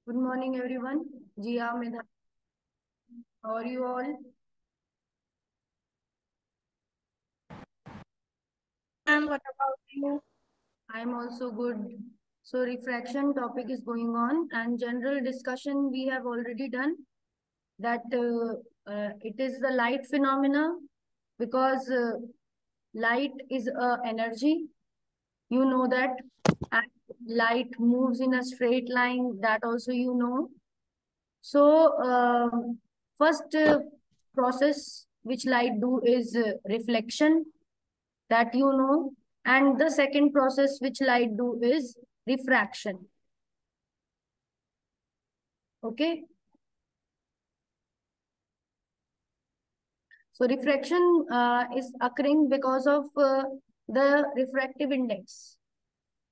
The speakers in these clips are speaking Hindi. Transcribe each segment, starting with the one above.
Good morning, everyone. Jia, Medha, how are you all? And what about you? I'm also good. So, refraction topic is going on, and general discussion we have already done that it is the light phenomena because light is a energy. You know that, and light moves in a straight line. That also you know. So, first process which light do is reflection, that you know, and the second process which light do is refraction. Okay, so refraction is occurring because of the refractive index,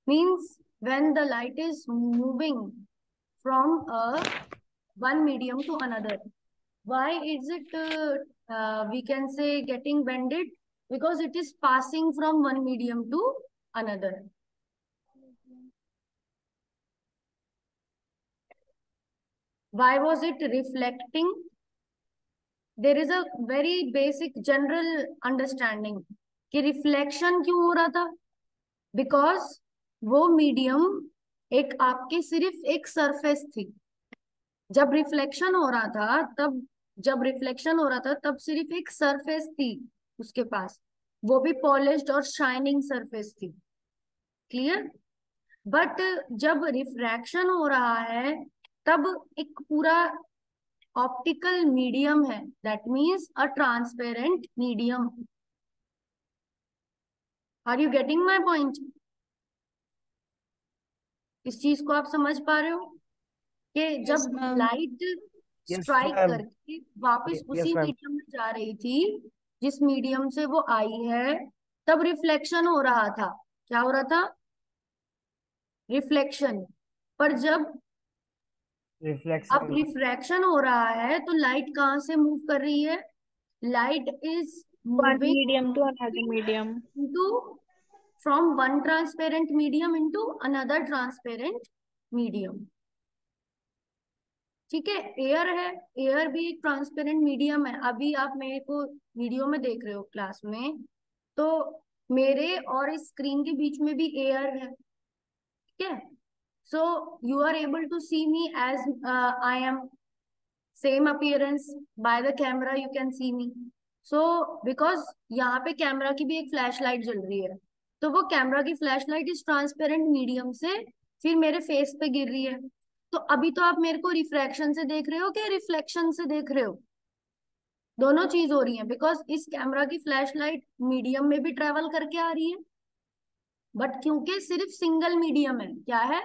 means when the light is moving from one medium to another. Why is it we can say getting bended? Because it is passing from one medium to another. Why was it reflecting? There is a very basic general understanding कि रिफ्लेक्शन क्यों हो रहा था, बिकॉज वो मीडियम एक आपके सिर्फ एक सरफेस थी। जब रिफ्लेक्शन हो रहा था तब जब रिफ्लेक्शन हो रहा था तब सिर्फ एक सरफेस थी उसके पास, वो भी पॉलिश्ड और शाइनिंग सरफेस थी। क्लियर? बट जब रिफ्रैक्शन हो रहा है तब एक पूरा ऑप्टिकल मीडियम है, that means a transparent medium. Are you getting my point? इस चीज को आप समझ पा रहे हो कि Yes, जब ma'am. Light Yes, strike ma'am. करके वापस Yes, उसी ma'am. मीडियम में जा रही थी जिस मीडियम से वो आई है, तब रिफ्लेक्शन हो रहा था। क्या हो रहा था? रिफ्लेक्शन। पर जब अब Reflection. रिफ्रैक्शन हो रहा है तो लाइट कहाँ से मूव कर रही है? Light is One moving medium to another medium. into from one transparent medium into another transparent medium। ठीक है, एयर है, एयर भी एक ट्रांसपेरेंट मीडियम है। अभी आप मेरे को वीडियो में देख रहे हो क्लास में, तो मेरे और इस स्क्रीन के बीच में भी एयर है। ठीक है, so you are able to see me as I am same appearance by the camera, you can see me. So because यहाँ पे कैमरा की भी एक फ्लैश लाइट जल रही है, तो वो कैमरा की फ्लैश लाइट इस ट्रांसपेरेंट मीडियम से फिर मेरे फेस पे गिर रही है। तो अभी तो आप मेरे को रिफ्रैक्शन से देख रहे हो कि रिफ्लेक्शन से देख रहे हो? दोनों चीज हो रही है, बिकॉज इस कैमरा की फ्लैश लाइट मीडियम में भी ट्रेवल करके आ रही है, बट क्योंकि सिर्फ सिंगल मीडियम है, क्या है?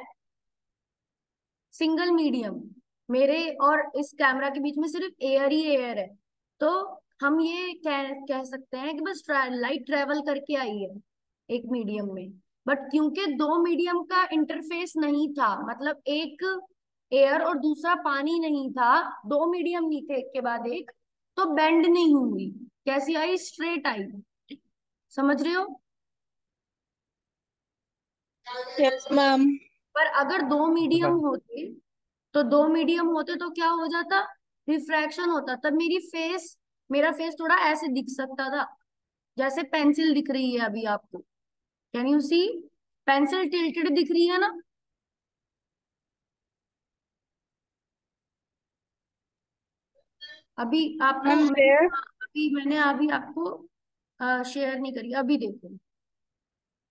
Single medium. मेरे और इस कैमरा के बीच में सिर्फ एयर ही एयर है, तो हम ये कह सकते हैं कि बस लाइट ट्रेवल करके आई है एक मीडियम में। बट क्योंकि दो मीडियम का इंटरफेस नहीं था, मतलब एक एयर और दूसरा पानी नहीं था, दो मीडियम नहीं थे एक के बाद एक, तो बेंड नहीं हुई। कैसी आई? स्ट्रेट आई। समझ रहे हो? Yes, ma'am. पर अगर दो Yes, मीडियम ma'am. होते, तो दो मीडियम होते तो क्या हो जाता? रिफ्रैक्शन होता, तब मेरा फेस थोड़ा ऐसे दिख सकता था, जैसे पेंसिल दिख रही है अभी आपको। Can you see? Pencil tilted दिख रही है ना? अभी आपको Ma'am, where? मैंने अभी आपको शेयर नहीं करी, अभी देखो।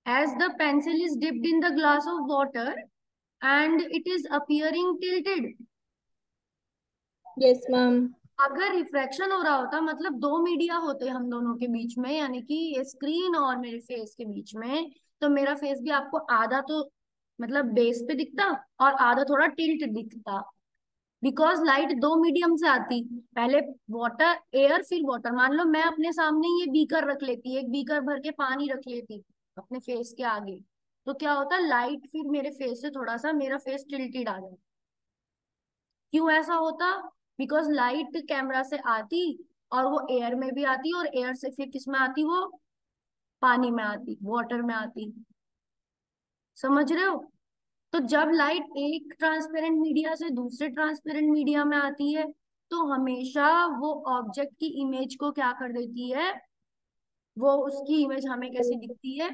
As the pencil is dipped in the glass of water and it is appearing tilted. Yes, ma'am. अगर रिफ्रैक्शन हो रहा होता, मतलब दो मीडिया होते हम दोनों के बीच में, यानी कि ये स्क्रीन और मेरे फेस के बीच में, तो मेरा फेस भी आपको आधा तो मतलब बेस पे दिखता और आधा थोड़ा टिल्ट दिखता, बिकॉज लाइट दो मीडियम से आती। पहले वाटर एयर फिर वाटर। मान लो मैं अपने सामने ये बीकर रख लेती, एक बीकर भर के पानी रख लेती अपने फेस के आगे, तो क्या होता? लाइट फिर मेरे फेस से थोड़ा सा मेरा फेस टिल्टेड आ जाता। क्यों ऐसा होता? बिकॉज लाइट कैमरा से आती और वो एयर में भी आती, और एयर से फिर किस में आती? वो पानी में आती, वाटर में आती। समझ रहे हो? तो जब लाइट एक ट्रांसपेरेंट मीडिया से दूसरे ट्रांसपेरेंट मीडिया में आती है तो हमेशा वो ऑब्जेक्ट की इमेज को क्या कर देती है, वो उसकी इमेज हमें कैसी दिखती है,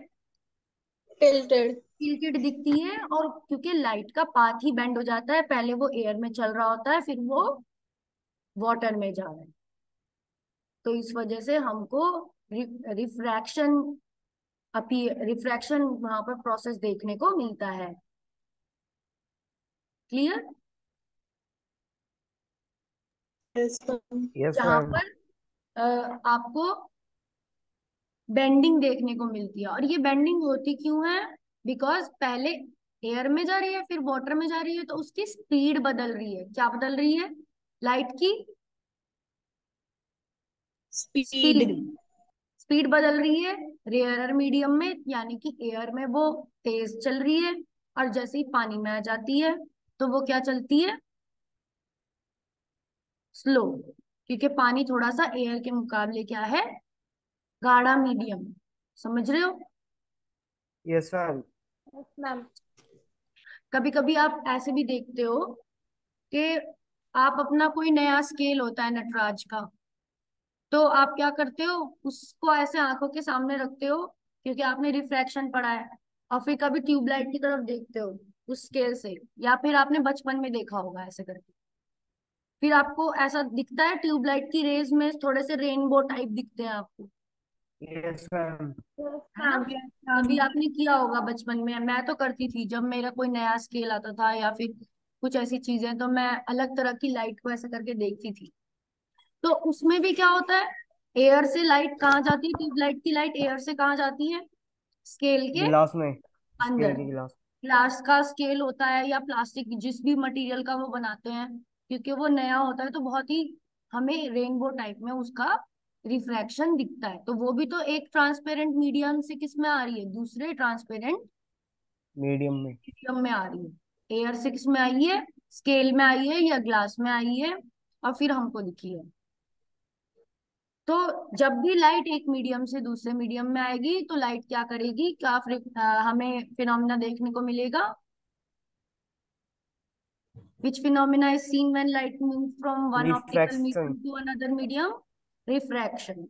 tilted. टिल्टेड दिखती है। और क्योंकि लाइट का पाथ ही बेंड हो जाता है, पहले वो एयर में चल रहा होता है फिर वो वाटर में जा रहा है, तो इस वजह से हमको रिफ्रैक्शन अपी रिफ्रैक्शन वहां पर प्रोसेस देखने को मिलता है। क्लियर? Yes, ma'am. यस जहां मैम। पर आपको बेंडिंग देखने को मिलती है। और ये बेंडिंग होती क्यों है? बिकॉज पहले एयर में जा रही है फिर वाटर में जा रही है, तो उसकी स्पीड बदल रही है। क्या बदल रही है? लाइट की स्पीड। Speed. स्पीड बदल रही है रेयरर मीडियम में, यानी कि एयर में वो तेज चल रही है, और जैसे ही पानी में आ जाती है तो वो क्या चलती है? स्लो। क्योंकि पानी थोड़ा सा एयर के मुकाबले क्या है, गाढ़ा मीडियम। समझ रहे हो? Yes ma'am. Yes, ma'am. कभी कभी आप ऐसे भी देखते हो कि आप अपना कोई नया स्केल होता है नटराज का, तो आप क्या करते हो, उसको ऐसे आंखों के सामने रखते हो क्योंकि आपने रिफ्रैक्शन पढ़ा है, और फिर कभी ट्यूबलाइट की तरफ देखते हो उस स्केल से, या फिर आपने बचपन में देखा होगा ऐसे करके। फिर आपको ऐसा दिखता है ट्यूबलाइट की रेज में थोड़े से रेनबो टाइप दिखते हैं आपको, यस मैम। Yes, है ना? ma'am. Yes, कभी ma'am. आपने किया होगा बचपन में, मैं तो करती थी जब मेरा कोई नया स्केल आता था या फिर कुछ ऐसी चीजें, तो मैं अलग तरह की लाइट को ऐसे करके देखती थी। तो उसमें भी क्या होता है, एयर से लाइट कहाँ जाती है, ट्यूबलाइट की लाइट एयर से कहाँ जाती है, स्केल के गिलास में, स्केल अंदर। के गिलास। ग्लास का स्केल होता है या प्लास्टिक जिस भी मटेरियल का वो बनाते हैं, क्योंकि वो नया होता है तो बहुत ही हमें रेनबो टाइप में उसका रिफ्रैक्शन दिखता है। तो वो भी तो एक ट्रांसपेरेंट मीडियम से किस में आ रही है, दूसरे ट्रांसपेरेंट मीडियम में। मीडियम में आ रही है। एयर से किस में आई है, स्केल में आई है या ग्लास में आई है, और फिर हमको दिखी है। तो जब भी लाइट एक मीडियम से दूसरे मीडियम में आएगी तो लाइट क्या करेगी, क्या हमें फिनोमिना देखने को मिलेगा? Which phenomena is seen when light moves from one optical refraction. medium to another medium? Refraction.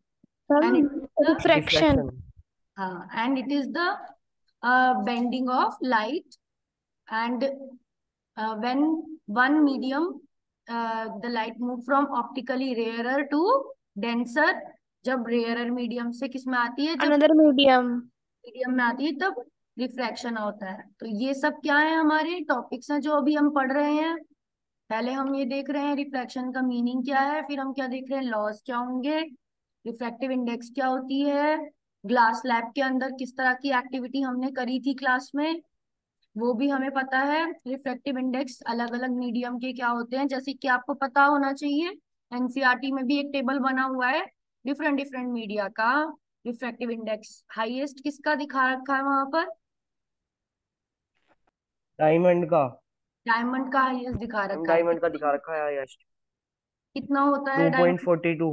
And it is Some the refraction. Refraction. and it is the bending of light. And when one medium, the light move from optically rarer to denser, जब रेयरर मीडियम से किस में आती है, जब Another medium. मीडियम में आती है, तब रिफ्रैक्शन होता है। तो ये सब क्या है, हमारे टॉपिक्स हैं जो अभी हम पढ़ रहे हैं। पहले हम ये देख रहे हैं रिफ्रैक्शन का मीनिंग क्या है, फिर हम क्या देख रहे हैं, लॉस क्या होंगे, रिफ्रैक्टिव इंडेक्स क्या होती है, ग्लास लैब के अंदर किस तरह की एक्टिविटी हमने करी थी क्लास में वो भी हमें पता है। रिफ्रैक्टिव इंडेक्स अलग अलग मीडियम के क्या होते हैं, जैसे कि आपको पता होना चाहिए, एनसीईआरटी में भी एक टेबल बना हुआ है डिफरेंट डिफरेंट मीडिया का रिफ्रैक्टिव इंडेक्स हाईएस्ट किसका दिखा रखा है वहां पर, डायमंड का। डायमंड का हाईएस्ट दिखा रखा है। डायमंड का दिखा रखा है हाईएस्ट। कितना होता है two point diamond? Forty two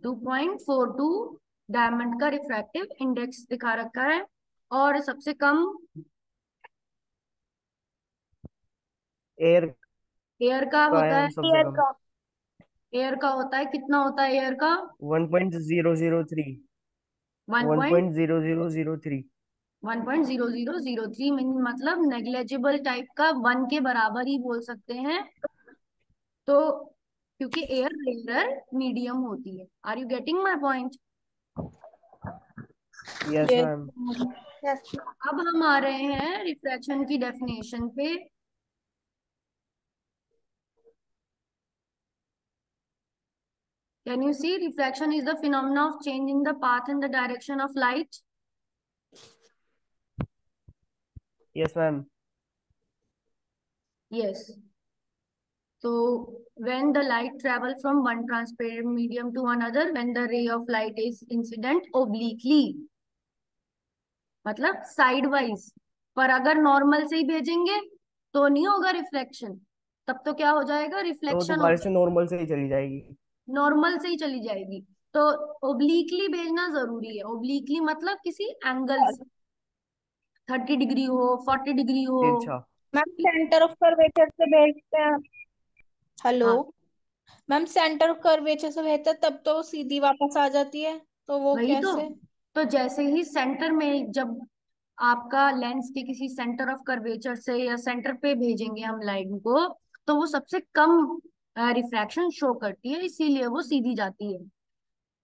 2.42 diamond का रिफ्रैक्टिव इंडेक्स दिखा रखा है। और सबसे कम एयर एयर का का होता है, है सबसे Air कम। का. एयर का होता है, कितना होता है एयर का? 1.003। One one point point zero zero zero three 1.0003 मतलब नेग्लेजिबल टाइप का, वन के बराबर ही बोल सकते हैं। तो क्योंकि एयर रेयर मीडियम होती है। Are you getting my point? Yes Yes, ma'am. ma'am. Yes. अब हम आ रहे हैं रिफ्रैक्शन की डेफिनेशन पे। Can you see, refraction is the phenomena of change in the path and the direction of light. Yes ma'am. Yes. So when the light travel from one transparent medium to another, when the ray of light is incident obliquely, मतलब साइड वाइज, पर अगर नॉर्मल से ही भेजेंगे तो नहीं होगा रिफ्लेक्शन, तब तो क्या हो जाएगा, तो रिफ्लेक्शन हो दोबारा से जाएगा, नॉर्मल से ही चली जाएगी। नॉर्मल से ही चली जाएगी। तो ओब्लिकली भेजना जरूरी है, ओब्लिकली मतलब किसी एंगल से। 30 डिग्री हो, 40 डिग्री हो। तिरछा। मैम सेंटर ऑफ कर्वेचर से भेजते हैं। हेलो हाँ, मैम, सेंटर ऑफ कर्वेचर से भेजते हैं तब तो सीधी वापस आ जाती है, तो वो वही कैसे? तो जैसे ही सेंटर में, जब आपका लेंस के किसी सेंटर ऑफ कर्वेचर से या सेंटर पे भेजेंगे हम लाइट को, तो वो सबसे कम रिफ्रैक्शन शो करती है, इसीलिए वो सीधी जाती है।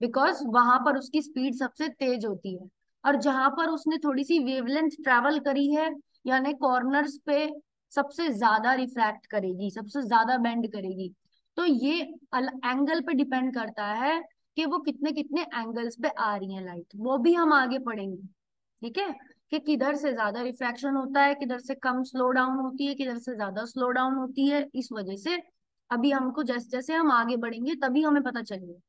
बिकॉज वहां पर उसकी स्पीड सबसे तेज होती है। और जहां पर उसने थोड़ी सी वेवलेंथ ट्रेवल करी है, यानी कॉर्नर्स पे सबसे ज्यादा रिफ्रैक्ट करेगी, सबसे ज्यादा बेंड करेगी। तो ये एंगल पे डिपेंड करता है कि वो कितने कितने एंगल्स पे आ रही है लाइट, वो भी हम आगे पढ़ेंगे। ठीक है, कि किधर से ज्यादा रिफ्रैक्शन होता है, किधर से कम स्लो डाउन होती है, किधर से ज्यादा स्लो डाउन होती है, इस वजह से अभी हमको जैसे जैसे हम आगे बढ़ेंगे तभी हमें पता चलेगा।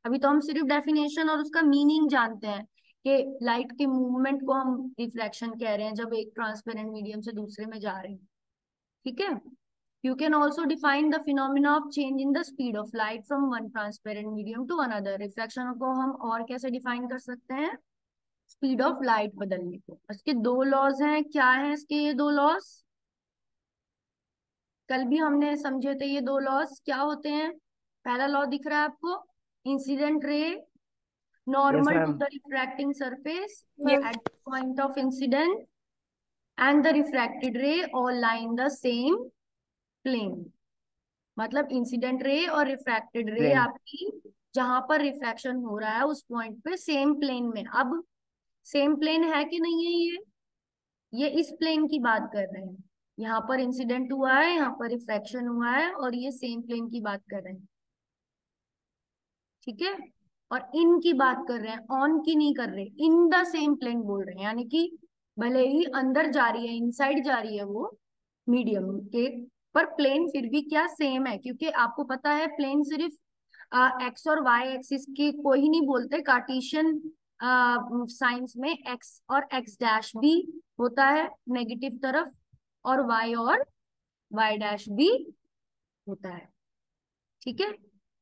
अभी तो हम सिर्फ डेफिनेशन और उसका मीनिंग जानते हैं कि लाइट के मूवमेंट को हम रिफ्लेक्शन कह रहे हैं जब एक ट्रांसपेरेंट मीडियम से दूसरे में जा रहे हैं। ठीक है, you can also define the phenomena of change in the speed of light from one transparent medium to another. Reflection को हम और कैसे डिफाइन कर सकते हैं? स्पीड ऑफ लाइट बदलने को। इसके दो लॉज हैं, क्या है इसके ये दो लॉज? कल भी हमने समझे थे ये दो लॉज क्या होते हैं। पहला लॉ दिख रहा है आपको, incident ray yes normal to ma'am. the refracting surface ma'am at the point of incident and the refracted ray all lie in the same plane। मतलब इंसिडेंट रे और रिफ्रैक्टेड रे प्लेन। आपकी जहां पर रिफ्रैक्शन हो रहा है उस पॉइंट पे सेम प्लेन में। अब सेम प्लेन है कि नहीं है ये इस प्लेन की बात कर रहे हैं। यहाँ पर इंसिडेंट हुआ है, यहाँ पर रिफ्रैक्शन हुआ है, और ये सेम प्लेन की बात कर रहे हैं। ठीक है, और इन की बात कर रहे हैं, ऑन की नहीं कर रहे, इन द सेम प्लेन बोल रहे हैं। यानी कि भले ही अंदर जा रही है, इनसाइड जा रही है वो मीडियम के, पर प्लेन फिर भी क्या सेम है। क्योंकि आपको पता है प्लेन सिर्फ एक्स और वाई एक्सिस की को ही नहीं बोलते, कार्टेशियन साइंस में एक्स और एक्स डैश भी होता है नेगेटिव तरफ, और वाई और वाई डैश भी होता है। ठीक है,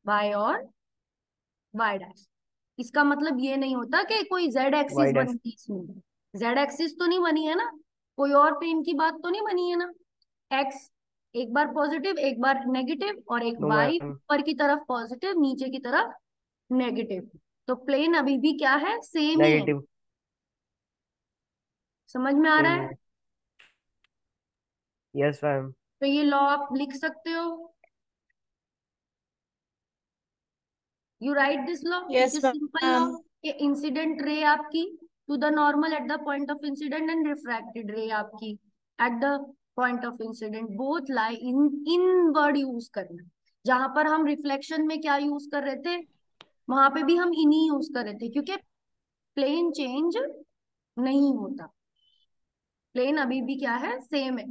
वाई और वाई डैश। इसका मतलब ये नहीं होता कि कोई जेड एक्सिस वाई बनी डैश। थी इसमें। जेड एक्सिस तो नहीं बनी है ना, कोई और प्लेन की बात तो नहीं बनी है ना। एक्स एक बार पॉजिटिव एक बार नेगेटिव, और एक नो वाई मैम। ऊपर की तरफ पॉजिटिव नीचे की तरफ नेगेटिव। तो प्लेन अभी भी क्या है, सेम ही है। नेगेटिव। समझ में आ रहा सेम है? है। Yes ma'am. तो ये लॉ आप लिख सकते हो। You write this law, it yes is simple law. Ma'am. कि इंसिडेंट रे आपकी to the normal at the point of incident and refracted ray आपकी at the point of incident, both lie in word use करना। जहां पर हम रिफ्लेक्शन में क्या यूज कर रहे थे, वहां पे भी हम इन्हीं यूज कर रहे थे, क्योंकि प्लेन चेंज नहीं होता, प्लेन अभी भी क्या है, सेम है।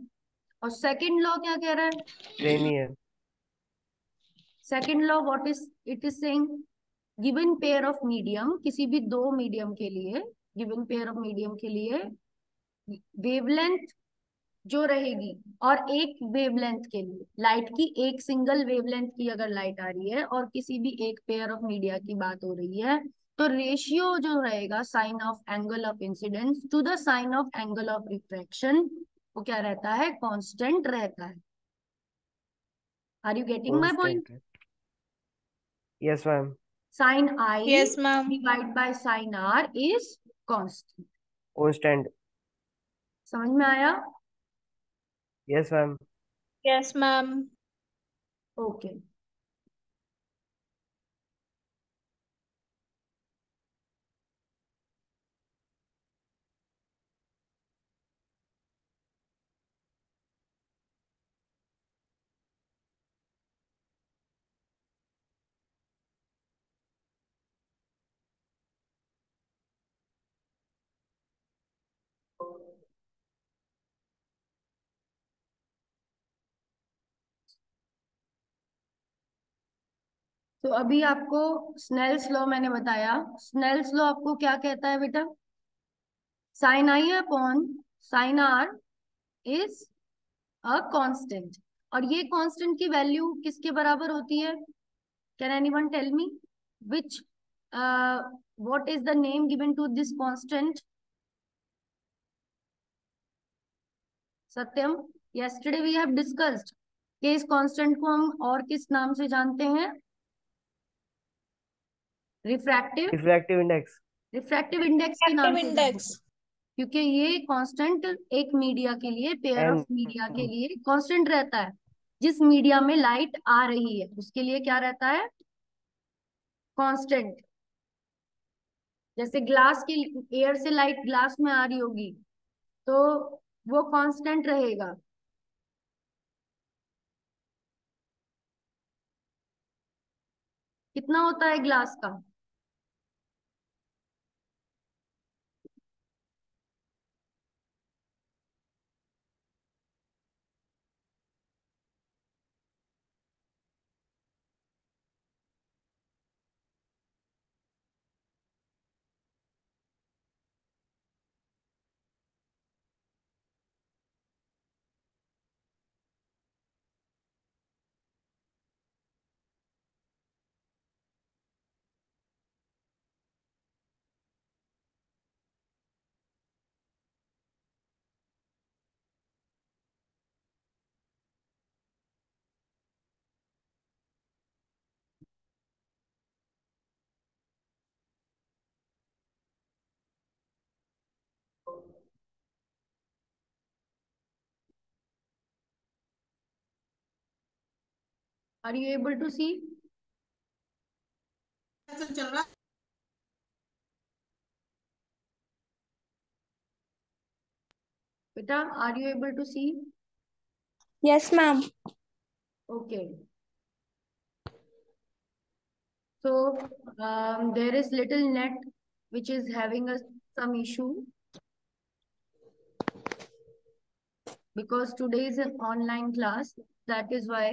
और सेकंड लॉ क्या कह रहा है? प्लेन ही है। Second law what is it is saying, given pair of medium, किसी भी दो मीडियम के लिए, गिवन पेयर ऑफ मीडियम के लिए वेवलेंथ जो रहेगी, और एक वेवलेंथ के लिए लाइट की, एक सिंगल वेवलेंथ की अगर लाइट आ रही है और किसी भी एक पेयर ऑफ मीडिया की बात हो रही है, तो रेशियो जो रहेगा sine of angle of incidence to the sine of angle of refraction, वो क्या रहता है, कांस्टेंट रहता है। Are you getting my point? Constant है। Yes ma'am. Sine I yes ma'am. Divide by sine R is constant. Constant. समझ में आया? Yes ma'am. Yes ma'am. Okay. तो अभी आपको स्नेल्स लॉ मैंने बताया। स्नेल्स लॉ आपको क्या कहता है बेटा? Sine I upon sine R is a constant. और ये कांस्टेंट की वैल्यू किसके बराबर होती है? Can anyone tell me which what is the name given to this constant? Satyam, yesterday we have discussed कि इस कांस्टेंट को हम और किस नाम से जानते हैं? Refractive refractive index. Refractive index के नाम रिफ्रैक्टिव से जानते इंडेक्स। हैं, क्योंकि ये कांस्टेंट एक मीडिया के लिए, पेयर ऑफ एन। मीडिया के लिए कांस्टेंट रहता है। जिस मीडिया में लाइट आ रही है उसके लिए क्या रहता है? कांस्टेंट। जैसे ग्लास की एयर से लाइट ग्लास में आ रही होगी तो वो कांस्टेंट रहेगा। कितना होता है ग्लास का? Are you able to see? चल रहा। बेटा, are you able to see? Yes ma'am. Okay, so there is little net which is having some issue because today is an online class. That is why.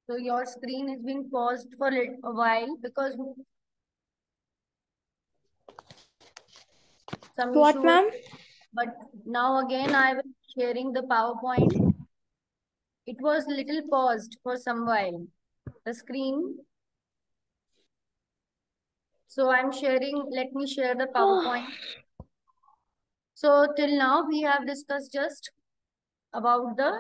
So your screen is being paused for a while because some What, issue. ma'am? But now again I will be sharing the PowerPoint. It was little paused for some while, the screen. So I'm sharing, let me share the PowerPoint. So till now we have discussed just about the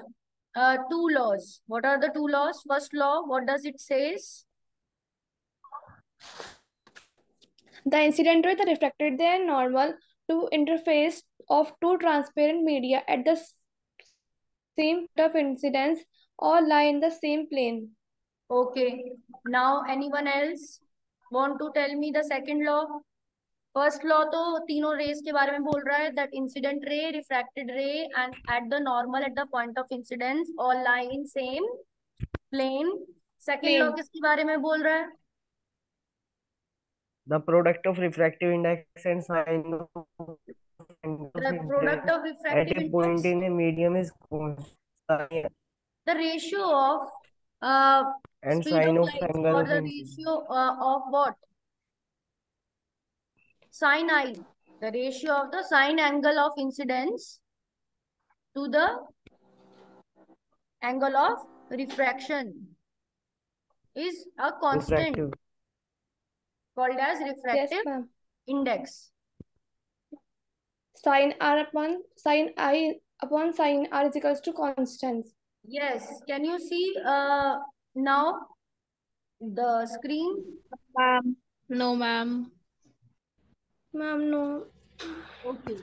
two laws. What are the two laws? First law, what does it says? The incident ray that reflected their normal to interface of two transparent media at the same point of incidence or lie in the same plane. Okay. Now anyone else want to tell me the second law? First law तो तीनों रेस के बारे में बोल रहा है, that incident ray, refracted ray and at the normal at the point of incidence all lie in same plane. Second law Plane. किसके बारे में बोल रहा है? The product of refractive index and sine of angle The of product incidence of at refractive a point index, in a medium is constant, the ratio of and speed sine of of light angle or of the incidence. ratio of what? Sine I. The ratio of the sine angle of incidence to the angle of refraction is a constant Refractive. called as Yes, refractive ma'am. index. Sine r upon sine I upon sine r is equals to constants. Yes, can you see now the screen? Ma'am. No, ma'am. Ma'am, no. Okay.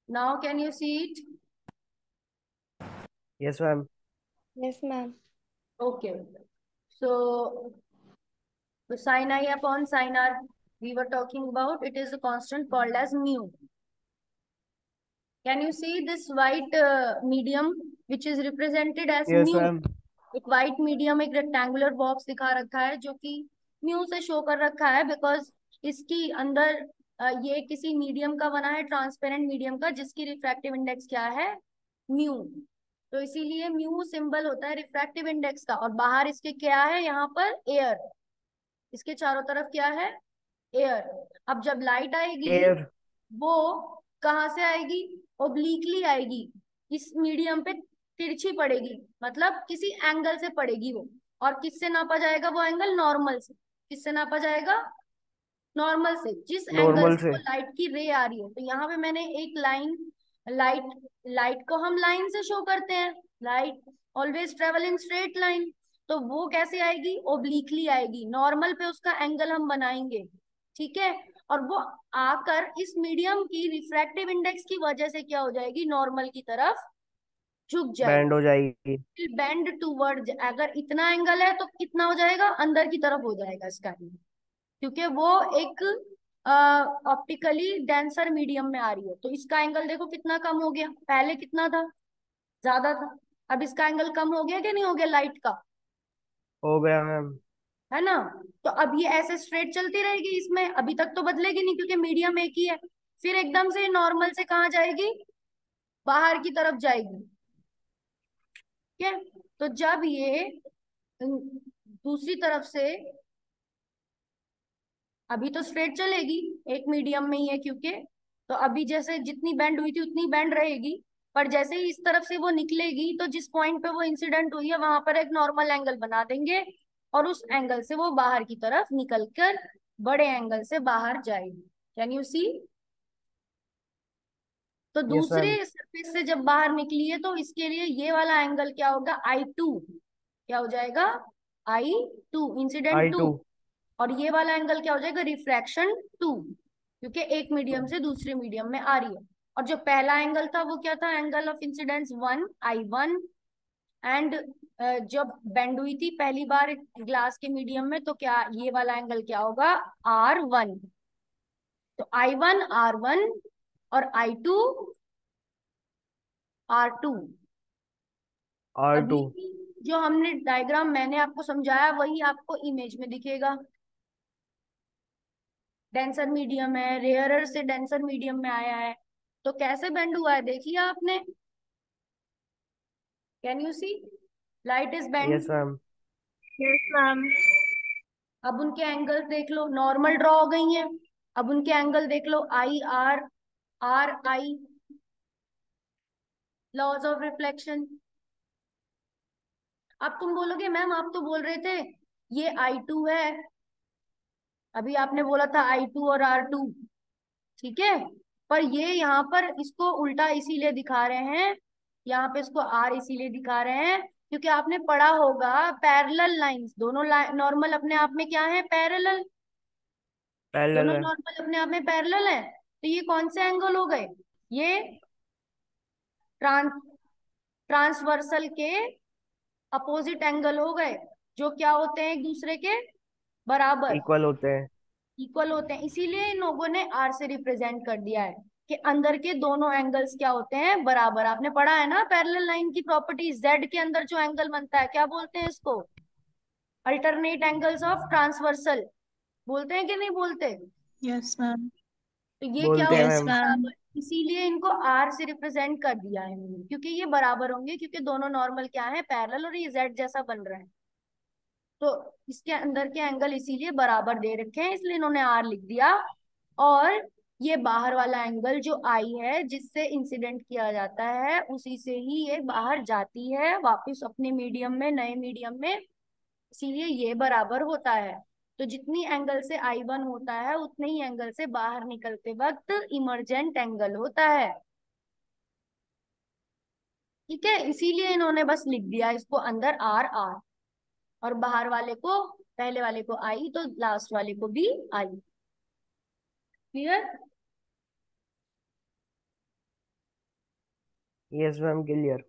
Now can you see it? Yes, ma'am. Yes, ma'am. Okay. So the sin I upon sin r we were talking about, it is a constant called as mu. Can you see this white medium which is represented as Yes, mu? ma'am. एक व्हाइट मीडियम, एक रेक्टेंगुलर बॉक्स दिखा रखा है जो कि म्यू से शो कर रखा है, बिकॉज इसकी अंदर ये किसी मीडियम का बना है, ट्रांसपेरेंट मीडियम का, जिसकी रिफ्रैक्टिव इंडेक्स क्या है? म्यू. तो इसीलिए म्यू सिंबल होता है रिफ्रैक्टिव इंडेक्स का. और बाहर इसके क्या है? यहाँ पर एयर. इसके चारों तरफ क्या है? एयर. अब जब लाइट आएगी Air. वो कहाँ से आएगी? ओब्लिकली आएगी, इस मीडियम पे तिरछी पड़ेगी, मतलब किसी एंगल से पड़ेगी वो. और किससे नापा जाएगा वो एंगल? नॉर्मल से. किससे नापा जाएगा? नॉर्मल से. जिस एंगल Normal से से. वो लाइट की रे आ रही है. तो यहाँ पे मैंने एक लाइन, लाइट लाइट को हम लाइन से शो करते हैं. Light always travel in straight line. तो वो कैसे आएगी? ओब्लिकली आएगी. नॉर्मल पे उसका एंगल हम बनाएंगे, ठीक है. और वो आकर इस मीडियम की रिफ्रैक्टिव इंडेक्स की वजह से क्या हो जाएगी? नॉर्मल की तरफ झुक Bend जाएगी. हो जाएगी. Bend toward. अगर इतना एंगल है तो कितना हो जाएगा? अंदर की तरफ हो जाएगा इसका एंगल, क्योंकि वो एक ऑप्टिकली डेंसर मीडियम में आ रही है. तो इसका एंगल देखो कितना कम हो गया. पहले कितना था? ज्यादा था. अब इसका एंगल कम हो गया कि नहीं हो गया लाइट का? हो गया मैम. है ना. तो अब ये ऐसे स्ट्रेट चलती रहेगी इसमें, अभी तक तो बदलेगी नहीं क्योंकि मीडियम एक ही है. फिर एकदम से नॉर्मल से कहाँ जाएगी? बाहर की तरफ जाएगी. ठीक है. तो जब ये दूसरी तरफ से, अभी तो स्ट्रेट चलेगी, एक मीडियम में ही है क्योंकि, तो अभी जैसे जितनी बैंड हुई थी उतनी बैंड रहेगी. पर जैसे ही इस तरफ से वो निकलेगी तो जिस पॉइंट पे वो इंसिडेंट हुई है वहां पर एक नॉर्मल एंगल बना देंगे, और उस एंगल से वो बाहर की तरफ निकलकर बड़े एंगल से बाहर जाएगी. कैन यू सी? तो Yes, दूसरे ma'am. सरफेस से जब बाहर निकली है तो इसके लिए ये वाला एंगल क्या होगा? I2. क्या हो जाएगा? I2 incident 2. I2. और ये वाला एंगल क्या हो जाएगा? रिफ्रैक्शन 2, क्योंकि एक मीडियम से दूसरे मीडियम में आ रही है. और जो पहला एंगल था वो क्या था? Angle of incidence 1, I1. And जब बेंड हुई थी पहली बार ग्लास के मीडियम में तो क्या ये वाला एंगल क्या होगा? R1. तो I1 R1 और I2 R2. अभी R2. जो हमने डायग्राम मैंने आपको समझाया वही आपको इमेज में दिखेगा. डेंसर मीडियम है, रेयरर से डेंसर मीडियम में आया है, तो कैसे बेंड हुआ है देख लिया आपने. Can you see? Light is bend. Yes, ma'am. Yes, ma'am. अब उनके एंगल देख लो, नॉर्मल ड्रॉ हो गई हैं. अब उनके एंगल देख लो, I R, R I. Laws of reflection. अब तुम बोलोगे मैम आप तो बोल रहे थे ये I2 है, अभी आपने बोला था I2 और R2, ठीक है, पर ये यहाँ पर इसको उल्टा इसीलिए दिखा रहे हैं, यहाँ पे इसको R इसीलिए दिखा रहे हैं क्योंकि आपने पढ़ा होगा पैरेलल लाइंस, दोनों नॉर्मल अपने आप में क्या है, पैरेलल, पैरेलल दोनों है। नॉर्मल अपने आप में पैरेलल है, तो ये कौन से एंगल हो गए, ये ट्रांस ट्रांसवर्सल के अपोजिट एंगल हो गए, जो क्या होते हैं एक दूसरे के बराबर, इक्वल होते हैं। इक्वल होते हैं, इसीलिए इन लोगों ने R से रिप्रेजेंट कर दिया है कि अंदर के दोनों एंगल्स क्या होते हैं, बराबर। आपने पढ़ा है ना पैरेलल लाइन की प्रॉपर्टी, Z के अंदर जो एंगल बनता है क्या बोलते हैं इसको, अल्टरनेट एंगल्स ऑफ ट्रांसवर्सल, बोलते हैं कि नहीं बोलते, यस मैम। तो ये क्या बोलते हैं होते यस हैं मैम। मैम। बराबर, इसीलिए इनको R से रिप्रेजेंट कर दिया है इन्होंने, क्योंकि ये बराबर होंगे, क्योंकि दोनों नॉर्मल क्या है, पैरेलल, और ये Z जैसा बन रहा है, तो इसके अंदर के एंगल इसीलिए बराबर दे रखे हैं, इसलिए इन्होंने R लिख दिया। और ये बाहर वाला एंगल जो I है जिससे इंसिडेंट किया जाता है, उसी से ही ये बाहर जाती है वापस अपने मीडियम में, नए मीडियम में, इसीलिए ये बराबर होता है। तो जितनी एंगल से I1 होता है उतने ही एंगल से बाहर निकलते वक्त इमरजेंट एंगल होता है, ठीक है, इसीलिए इन्होंने बस लिख दिया इसको अंदर R और बाहर वाले को, पहले वाले को I तो लास्ट वाले को भी I। Clear? Yes ma'am, clear.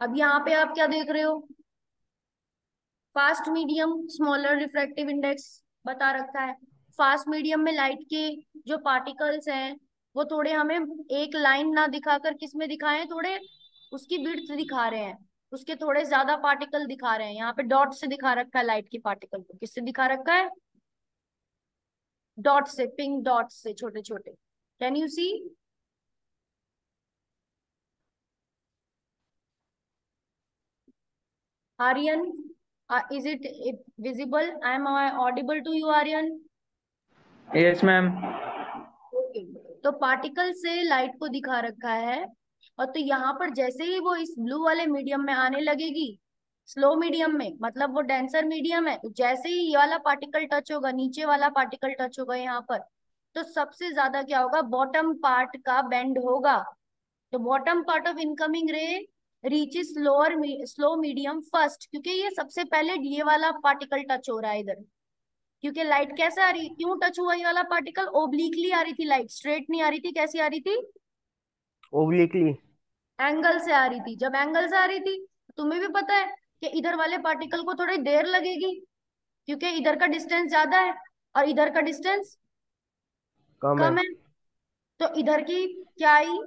अब यहाँ पे आप क्या देख रहे हो, fast medium smaller refractive index बता रखा है। फास्ट मीडियम में लाइट के जो पार्टिकल्स हैं वो थोड़े हमें एक लाइन ना दिखाकर किस में दिखाए, थोड़े उसकी विड्थ दिखा रहे हैं, उसके थोड़े ज्यादा पार्टिकल दिखा रहे हैं, यहाँ पे डॉट से दिखा रखा है लाइट के पार्टिकल को, किससे दिखा रखा है, डॉट से, पिंक डॉट से, छोटे छोटे, can you see, Aryan, is it visible, I audible to you Aryan? Yes ma'am. Okay, तो पार्टिकल से लाइट को दिखा रखा है, और तो यहाँ पर जैसे ही वो इस ब्लू वाले मीडियम में आने लगेगी, स्लो मीडियम में, मतलब वो डेंसर मीडियम है, तो जैसे ही ये वाला पार्टिकल टच होगा, नीचे वाला पार्टिकल टच होगा यहाँ पर, तो सबसे ज्यादा क्या होगा, बॉटम पार्ट का बेंड होगा, तो बॉटम पार्ट ऑफ इनकमिंग रे reaches lower slow medium first, क्योंकि ये सबसे पहले ये वाला पार्टिकल टच हो रहा है इधर, क्योंकि लाइट कैसे आ रही, क्यों टच हुआ ये वाला पार्टिकल, ओब्लिकली आ रही थी लाइट, स्ट्रेट नहीं आ रही थी, कैसी आ रही थी, ओब्लिकली। एंगल से आ रही थी, जब एंगल से आ रही थी, तुम्हें भी पता है कि इधर वाले पार्टिकल को थोड़ी देर लगेगी, क्योंकि इधर का डिस्टेंस ज्यादा है और इधर का डिस्टेंस कम है। कम है, तो इधर की क्या आई,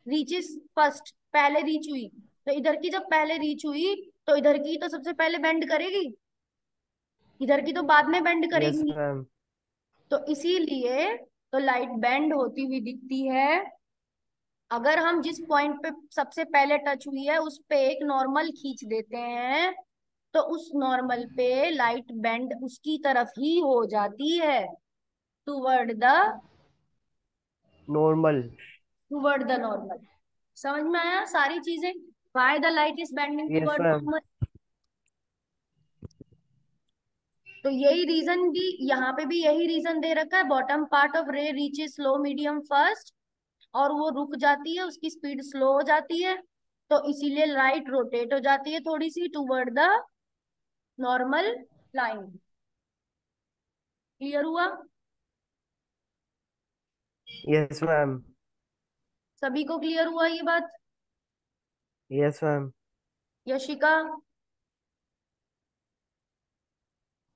रीचेस फर्स्ट, पहले रीच हुई, तो इधर की जब पहले रीच हुई तो इधर की तो सबसे पहले बेंड करेगी, इधर की तो बाद में बेंड यस करेगी, मैम। तो इसीलिए तो लाइट बेंड होती हुई दिखती है। अगर हम जिस पॉइंट पे सबसे पहले टच हुई है उस पे एक नॉर्मल खींच देते हैं, तो उस नॉर्मल पे लाइट बेंड उसकी तरफ ही हो जाती है, toward the normal. Toward the normal. समझ में आया सारी चीजें, why the light is bending yes toward ma'am. Normal. तो यही रीजन भी यहाँ पे भी यही रीजन दे रखा है, बॉटम पार्ट ऑफ रे रीचेस स्लो मीडियम फर्स्ट, और वो रुक जाती है, उसकी स्पीड स्लो हो जाती है, तो इसीलिए लाइट रोटेट हो जाती है थोड़ी सी toward the normal line. Clear हुआ यस मैम। सभी को, क्लियर हुआ ये बात, यस मैम। यशिका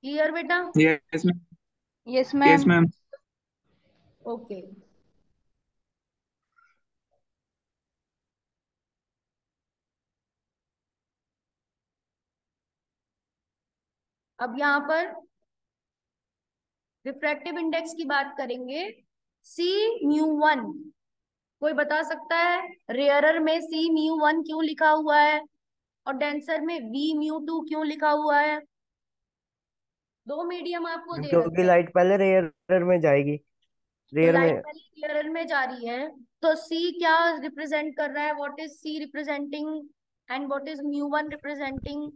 क्लियर बेटा? Yes ma'am. Yes yes ma'am. Ma'am. Okay, अब यहाँ पर रिफ्रैक्टिव इंडेक्स की बात करेंगे, C μ1, कोई बता सकता है रेयरर में C μ1 क्यों लिखा हुआ है और डेंसर में V μ2 क्यों लिखा हुआ है, दो मीडियम आपको दे क्योंकि रखे हैं, लाइट पहले रेयर में जाएगी। तो रेयर लाइट में पहले रेयर में जा रही है, तो सी क्या रिप्रेजेंट कर रहा है, what is C representing and what is mu one representing?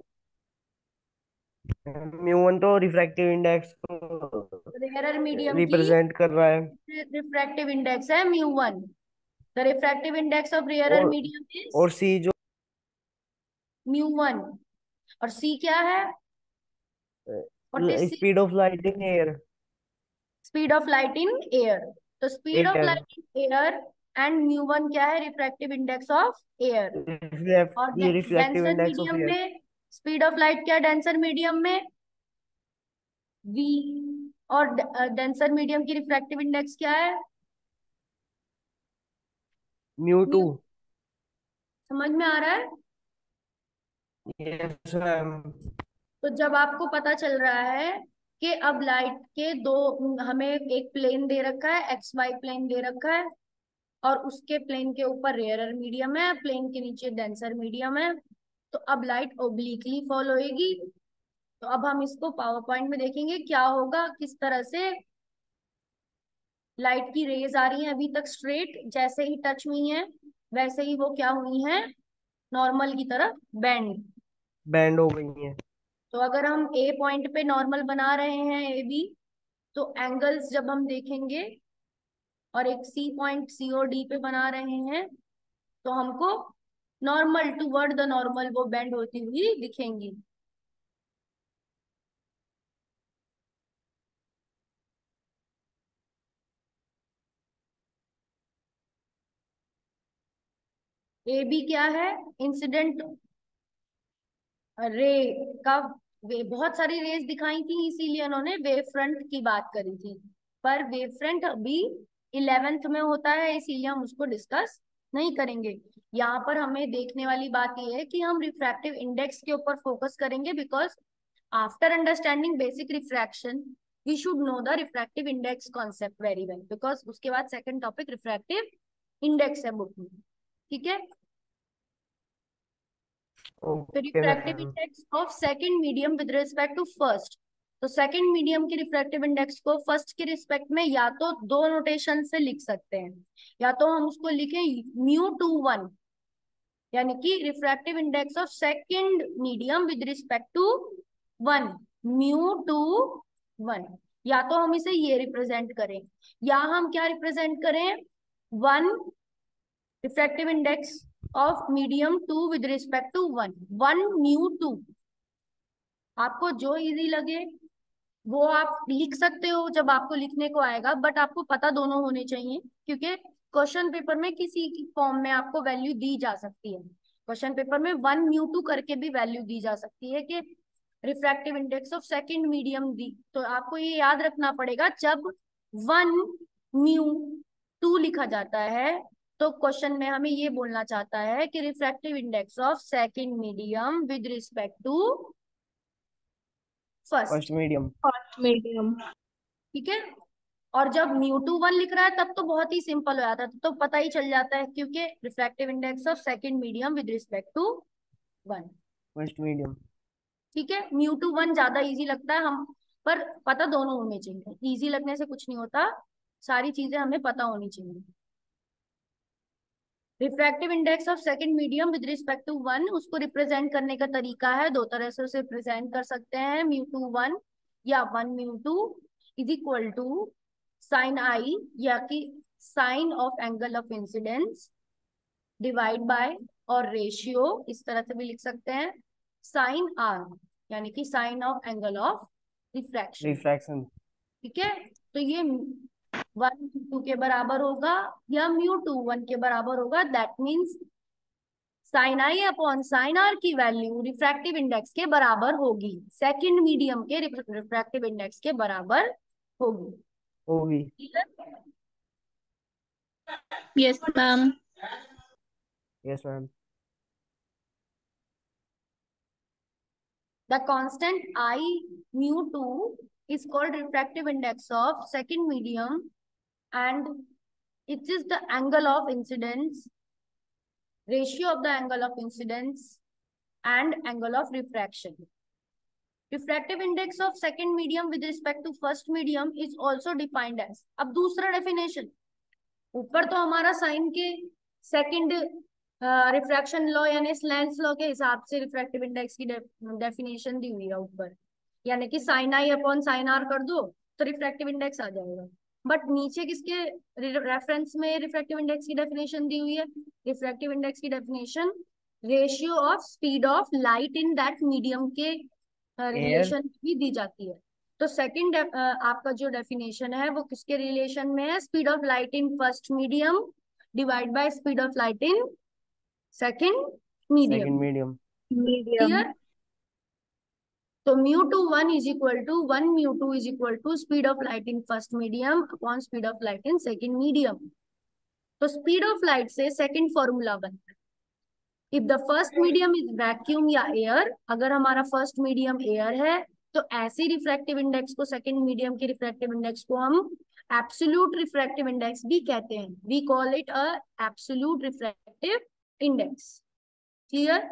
Mu one तो रिफ्रैक्टिव इंडेक्स को रेयर मीडियम की रिप्रेजेंट कर रहा है। रिफ्रैक्टिव इंडेक्स है mu one. The refractive index of rare और मीडियम इज और सी जो म्यू1। और सी क्या है, what is C? Speed of light in air. Speed of light in air. तो speed of air light in air and mu one क्या है, रिफ्रैक्टिव इंडेक्स ऑफ एयर। और ये reflective denser index of medium air. में स्पीड ऑफ लाइट क्या, डेंसर मीडियम में v। और डेंसर मीडियम की रिफ्रैक्टिव इंडेक्स क्या है, म्यू2। म्यू। समझ में आ रहा है? Yes ma'am. तो जब आपको पता चल रहा है कि अब लाइट के दो, हमें एक प्लेन दे रखा है, एक्स वाई प्लेन दे रखा है, और उसके प्लेन के ऊपर रेयरर मीडियम है, प्लेन के नीचे डेंसर मीडियम है, तो अब लाइट ओब्लिकली फॉल होएगी। तो अब हम इसको पावर पॉइंट में देखेंगे क्या होगा, किस तरह से लाइट की रेज आ रही है अभी तक स्ट्रेट, जैसे ही टच हुई है वैसे ही वो क्या हुई है, नॉर्मल की तरफ बेंड। बैंड हो गई है। तो अगर हम ए पॉइंट पे नॉर्मल बना रहे हैं ए बी, तो एंगल्स जब हम देखेंगे और एक सी पॉइंट सी और डी पे बना रहे हैं, तो हमको नॉर्मल टूवर्ड द नॉर्मल वो बेंड होती हुई दिखेंगी। ए बी क्या है, इंसिडेंट रे का वे, बहुत सारी रेज दिखाई थी इसीलिए उन्होंने वेव फ्रंट की बात करी थी। पर वेव फ्रंट अभी 11th में होता है, इसीलिए हम उसको डिस्कस नहीं करेंगे। यहाँ पर हमें देखने वाली बात यह है कि हम रिफ्रैक्टिव इंडेक्स के ऊपर फोकस करेंगे, because after understanding basic refraction we should know the refractive index concept very well, because उसके बाद सेकंड टॉपिक रिफ्रैक्टिव इंडेक्स है बुक में। ठीक है, तो okay refractive ma'am. Index of second medium with respect to first. तो सेकंड मीडियम के रिफ्रैक्टिव इंडेक्स को फर्स्ट के रिस्पेक्ट में या तो दो नोटेशन से लिख सकते हैं, या तो हम उसको लिखें म्यू21, यानी कि refractive index of second medium with respect to 1, म्यू21। या तो हम इसे ये रिप्रेजेंट करें, या हम क्या रिप्रेजेंट करें, 1 refractive index of medium 2 with respect to 1, 1 म्यू2। आपको जो इजी लगे वो आप लिख सकते हो जब आपको लिखने को आएगा, बट आपको पता दोनों होने चाहिए, क्योंकि क्वेश्चन पेपर में किसी की फॉर्म में आपको वैल्यू दी जा सकती है। क्वेश्चन पेपर में 1 म्यू2 करके भी वैल्यू दी जा सकती है कि refractive index of second medium दी। तो आपको ये याद रखना पड़ेगा, जब 1 म्यू2 लिखा जाता है तो क्वेश्चन में हमें ये बोलना चाहता है कि refractive index of second medium with respect to first. First medium. First medium. ठीक है, और जब म्यू21 लिख रहा है तब तो बहुत ही सिंपल हो जाता है, तो पता ही चल जाता है, क्योंकि refractive index of second medium with respect to 1। First medium. ठीक है, म्यू21 ज्यादा इजी लगता है हम, पर पता दोनों होने चाहिए, इजी लगने से कुछ नहीं होता, सारी चीजें हमें पता होनी चाहिए। Refractive index of second medium with respect to 1, उसको रिप्रेजेंट करने का तरीका है, दो तरह से उसे रिप्रेजेंट कर सकते हैं, म्यू21 या 1 म्यू2 is equal to sine I, या कि sine of angle of incidence divide by, और रेशियो इस तरह से भी लिख सकते हैं, साइन आर, यानी कि sine of angle of refraction. Refraction. ठीक है, तो ये 1 म्यू2 के बराबर होगा या म्यू21 के बराबर होगा, that means sine I upon sine R की वैल्यू रिफ्रैक्टिव इंडेक्स के बराबर होगी, सेकंड मीडियम के रिफ्रैक्टिव इंडेक्स के बराबर होगी। होगी। Yes ma'am. Yes ma'am. The constant I mu2 is called refractive index of second medium, and it is the angle of incidence, ratio of the angle of incidence and angle of refraction. Refractive index of second medium with respect to first medium is also defined as, अब दूसरा डेफिनेशन, ऊपर तो हमारा साइन के सेकंड रिफ्रैक्शन लॉ यानी लेंस लॉ के हिसाब से रिफ्रैक्टिव इंडेक्स की डेफिनेशन दी हुई है ऊपर, यानी कि sine I upon sine R कर दो तो रिफ्रैक्टिव इंडेक्स आ जाएगा। बट नीचे किसके रेफरेंस में रिफ्रैक्टिव इंडेक्स की डेफिनेशन दी हुई है? रिफ्रैक्टिव इंडेक्स की definition ratio of speed of light in that medium के रिलेशन भी दी जाती है। तो सेकंड आपका जो डेफिनेशन है वो किसके रिलेशन में है? Speed of light in first medium divide by speed of light in second medium. Clear? तो μ1 is equal to 1 μ2 is equal to speed of light in first medium upon speed of light in second medium. तो स्पीड ऑफ लाइट से सेकंड फॉर्मूला बनता है, if the first medium is vacuum या एयर, अगर हमारा फर्स्ट मीडियम एयर है तो ऐसे रिफ्रैक्टिव इंडेक्स को, सेकंड मीडियम के रिफ्रैक्टिव इंडेक्स को हम एब्सोल्यूट रिफ्रैक्टिव इंडेक्स भी कहते हैं, we call it a absolute refractive index. Clear?